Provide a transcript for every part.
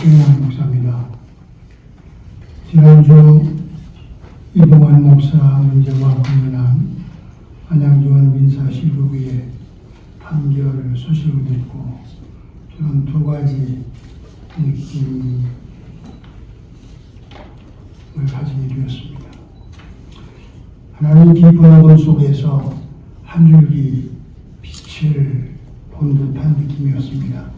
최영환 목사입니다. 지난주 이동환 목사 문제와 관련한 안양지원 민사실록의 판결 소식을 듣고 저는 두 가지 느낌을 가지게 되었습니다. 하나는 깊은 어둠 속에서 한 줄기 빛을 본 듯한 느낌이었습니다.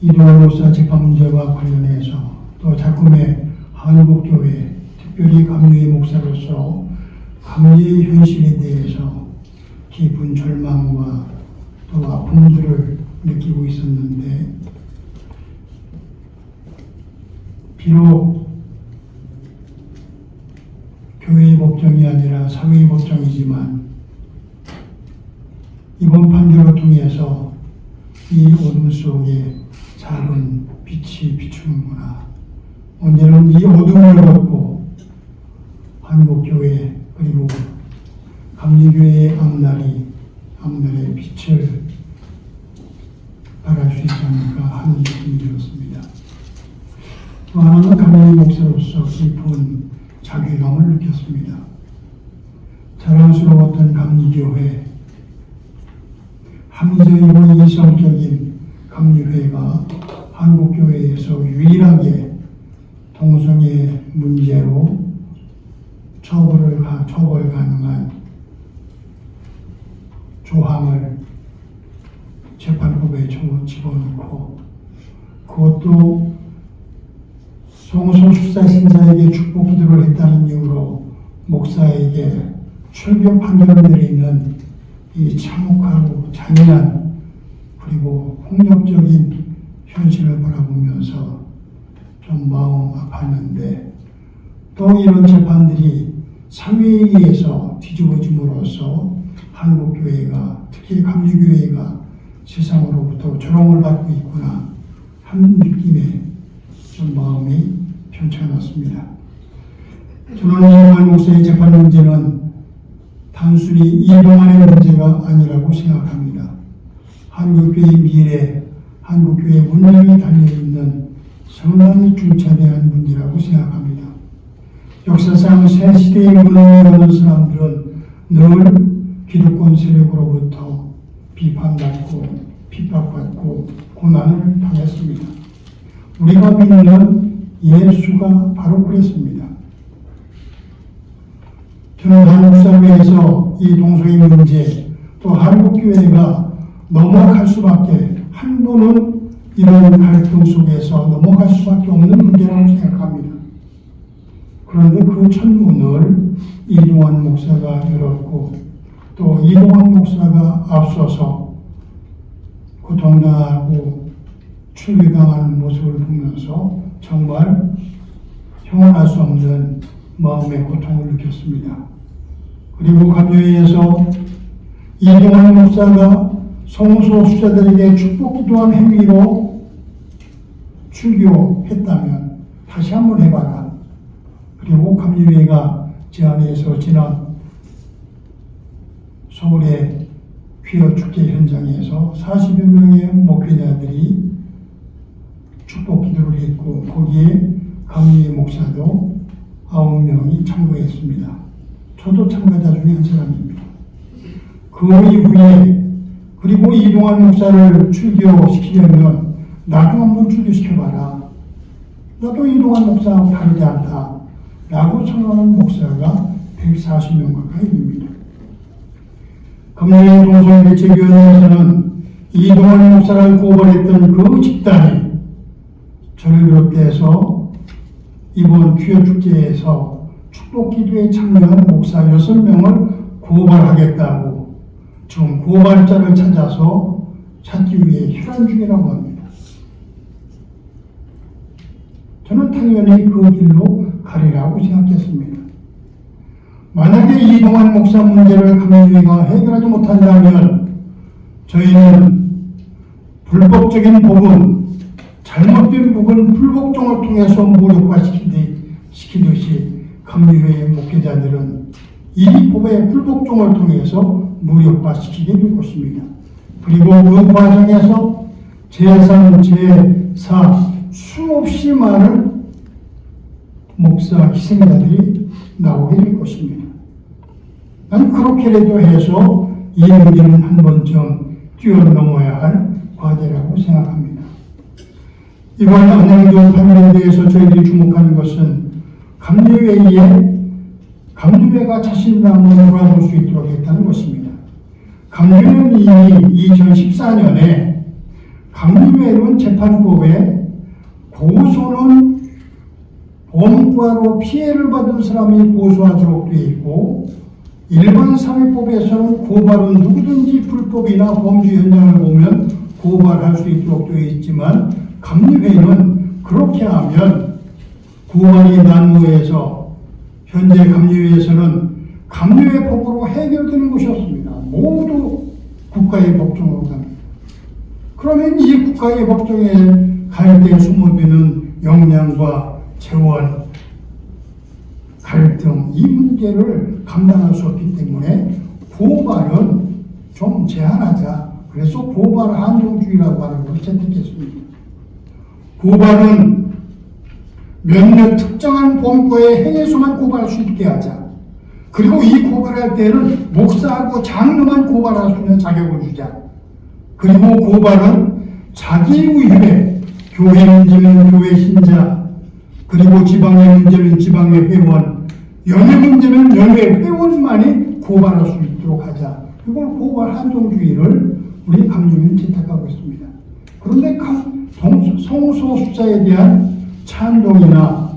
이동환 목사 재판 문제와 관련해서 또 작품의 한국교회, 특별히 감리의 목사로서 감리의 현실에 대해서 깊은 절망과 또 아픔들을 느끼고 있었는데, 비록 교회의 법정이 아니라 사회의 법정이지만 이번 판결을 통해서 이 어둠 속에 작은 빛이 비추는구나. 언제는 이 어둠을 걷고 한국교회 그리고 감리교회의 앞날의 빛을 발할 수 있지 않을까 하는 느낌이 들었습니다. 또 하나는 감리 목사로서 깊은 자괴감을 느꼈습니다. 자랑스러웠던 감리교회, 합리적이고 이성적인 감리회가 한국교회에서 유일하게 동성애 문제로 처벌 가능한 조항을 재판법에 집어넣고, 그것도 성소수자 신자에게 축복 기도를 했다는 이유로 목사에게 출교 판결을 내리는 이 참혹하고 잔인한 그리고 폭력적인 현실을 바라보면서 좀 마음 아팠는데, 또 이런 재판들이 사회에 의해서 뒤집어짐으로써 한국교회가, 특히 감리교회가 세상으로부터 조롱을 받고 있구나 하는 느낌에 좀 마음이 편찮았습니다. 저는 이동환 목사의 재판 문제는 단순히 이동환의 문제가 아니라고 생각합니다. 한국교회의 미래, 한국교회의 운명이 달려있는 상당히 중차대한 문제라고 생각합니다. 역사상 새 시대의 문화를 여는 사람들은 늘 기득권 세력으로부터 비판받고 핍박받고 고난을 당했습니다. 우리가 믿는 예수가 바로 그랬습니다. 저는 한국 사회에서 이 동성애 문제, 또 한국교회가 넘어갈 수밖에, 한 번은 이런 갈등 속에서 넘어갈 수밖에 없는 문제라고 생각합니다. 그런데 그 첫문을 이동환 목사가 열었고, 또 이동환 목사가 앞서서 고통당하고 출교당하는 모습을 보면서 정말 형언할 수 없는 마음의 고통을 느꼈습니다. 그리고 감리회에서 이동환 목사가 성소수자들에게 축복 기도한 행위로 출교했다면 다시 한번 해봐라. 그리고 감리회가 제안해서 지난 서울의 퀴어 축제 현장에서 40여 명의 목회자들이 축복 기도를 했고, 거기에 감리회 목사도 9명이 참가했습니다. 저도 참가자 중에 한 사람입니다. 그 이후에, 그리고 이동환 목사를 출교시키려면 나도 한번 출교시켜봐라. 나도 이동환 목사하고 다르지 않다. 라고 선언하는 목사가 140명 가까이 됩니다. 감리회 동성애 대책위원회에서는 이동환 목사를 고발했던 그 집단이 저를 비롯해서 이번 퀴어 축제에서 축복 기도에 참여한 목사 6명을 고발하겠다고 지금 고발자를 찾기 위해 혈안 중이라고 합니다. 저는 당연히 그 길로 가리라고 생각했습니다. 만약에 이동환 목사 문제를 감리회가 해결하지 못한다면 저희는 불법적인 부분, 잘못된 부분 불복종을 통해서 무력화시키듯이 감리회의 목회자들은 이 법의 불복종을 통해서 무력화시키게 될 것입니다. 그리고 그 과정에서 제3, 제4 수없이 많은 목사 희생자들이 나오게 될 것입니다. 난 그렇게라도 해서 이 문제는 한 번쯤 뛰어넘어야 할 과제라고 생각합니다. 이번 안양교 판결에 대해서 저희들이 주목하는 것은 감리회가 자신을 한번 돌아볼 수 있도록 했다는 것입니다. 감리회는 이미 2014년에 감리회론 재판법에 고소는 범과로 피해를 받은 사람이 고소하도록 되어 있고, 일반 사회법에서는 고발은 누구든지 불법이나 범죄 현장을 보면 고발할 수 있도록 되어 있지만, 감리회는 그렇게 하면 고발이 난무해서 현재 감리회에서는 감리회법으로 해결되는 것이 없습니다. 모두 국가의 법정으로 갑니다. 그러면 이 국가의 법정에 갈 때 숨어드는 역량과 재원, 갈등, 이 문제를 감당할 수 없기 때문에 고발은 좀 제한하자. 그래서 고발 한정주의라고 하는 것을 채택했습니다. 고발은 몇몇 특정한 범죄의 행위에서만 고발할 수 있게 하자. 그리고 이 고발할 때는 목사하고 장로만 고발할 수 있는 자격을 주자. 그리고 고발은 자기 의회, 교회 문제는 교회 신자, 그리고 지방의 문제는 지방의 회원, 연회 문제는 연회 회원만이 고발할 수 있도록 하자. 이걸 고발 한정주의를 우리 감리회는 채택하고 있습니다. 그런데 성소수자에 대한 찬동이나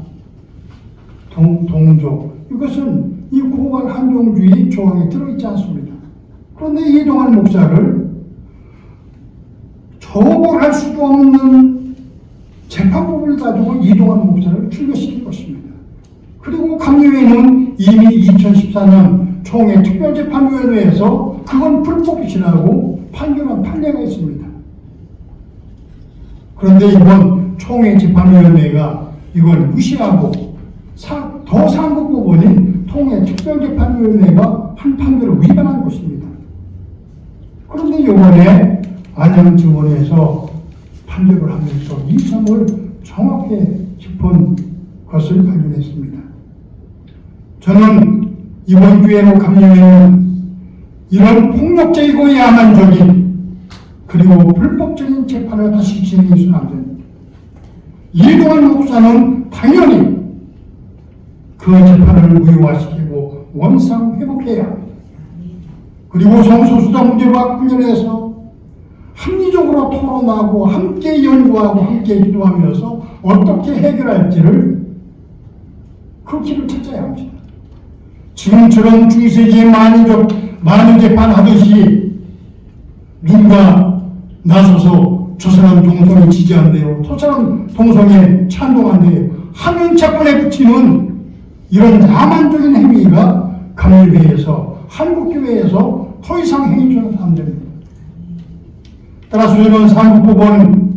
동조, 이것은 이 고발 한정주의 조항에 들어있지 않습니다. 그런데 이동환 목사를 처벌할 수도 없는 재판법을 가지고 이동환 목사를 출교시킬 것입니다. 그리고 감리회는 이미 2014년 총회 특별재판위원회에서 그건 불법이라고 판결한 판례가 있습니다. 그런데 이번 총회 재판위원회가 이걸 무시하고 더 상급 법원인 통해 특별재판위원회가 한 판결을 위반한 것입니다. 그런데 이번에 안양지원에서 판결을 하면서 이 점을 정확히 짚은 것을 발견했습니다. 저는 이번 기회로 감리회는 이런 폭력적이고 야만적인 그리고 불법적인 재판을 다시 진행해서는 안 됩니다. 이동환 목사는 당연히 그 재판을 무효화시키고 원상 회복해야 합니다. 그리고 성소수자 문제와 관련해서 합리적으로 토론하고 함께 연구하고 함께 기도하면서 어떻게 해결할지를 그 길을 찾아야 합니다. 지금처럼 중세기에 많은 재판하듯이 누가 나서서 저 사람 동성애 지지한대요, 저 사람 동성애 찬동한대요 하면 재판에 붙이는 이런 야만적인 행위가 감리회에서 한국교회에서 더 이상 행위줘서는 안 됩니다. 따라서 저는 상급법원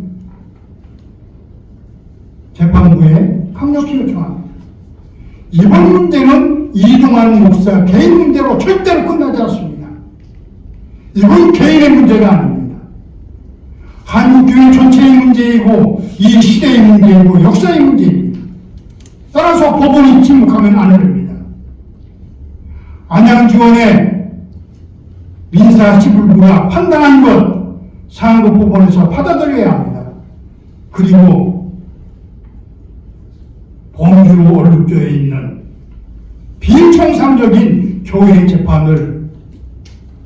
재판부에 강력히 요청합니다. 이번 문제는 이동환 목사 개인 문제로 절대로 끝나지 않습니다. 이건 개인의 문제가 아닙니다. 한국교회 전체의 문제이고 이 시대의 문제이고 역사의 문제입니다. 따라서 법원이 침묵하면 안 됩니다. 안양지원의 민사지불부가 판단한 것 상급법원에서 받아들여야 합니다. 그리고 범죄로 얼룩져 있는 비정상적인 교회 재판을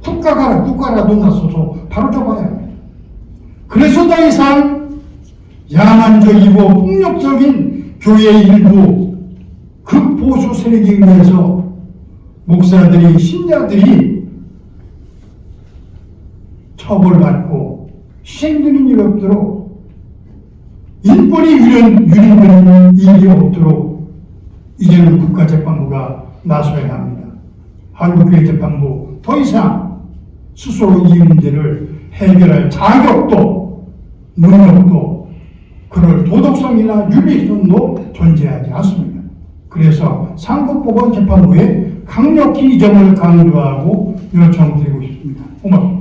국가라도 나서서 바로잡아야 합니다. 그래서 더 이상 야만적이고 폭력적인 교회의 일부 극보수 세력에 의해서 목사들이, 신자들이 처벌받고 희생되는 일이 없도록, 인권이 유린되는 일이 없도록 이제는 국가재판부가 나서야 합니다. 한국교회 재판부 더 이상 스스로 이 문제를 해결할 자격도 능력도 그럴 도덕성이나 윤리성도 존재하지 않습니다. 그래서 상급법원 재판부에 강력히 이 점을 강조하고 요청드리고 싶습니다. 고맙습니다.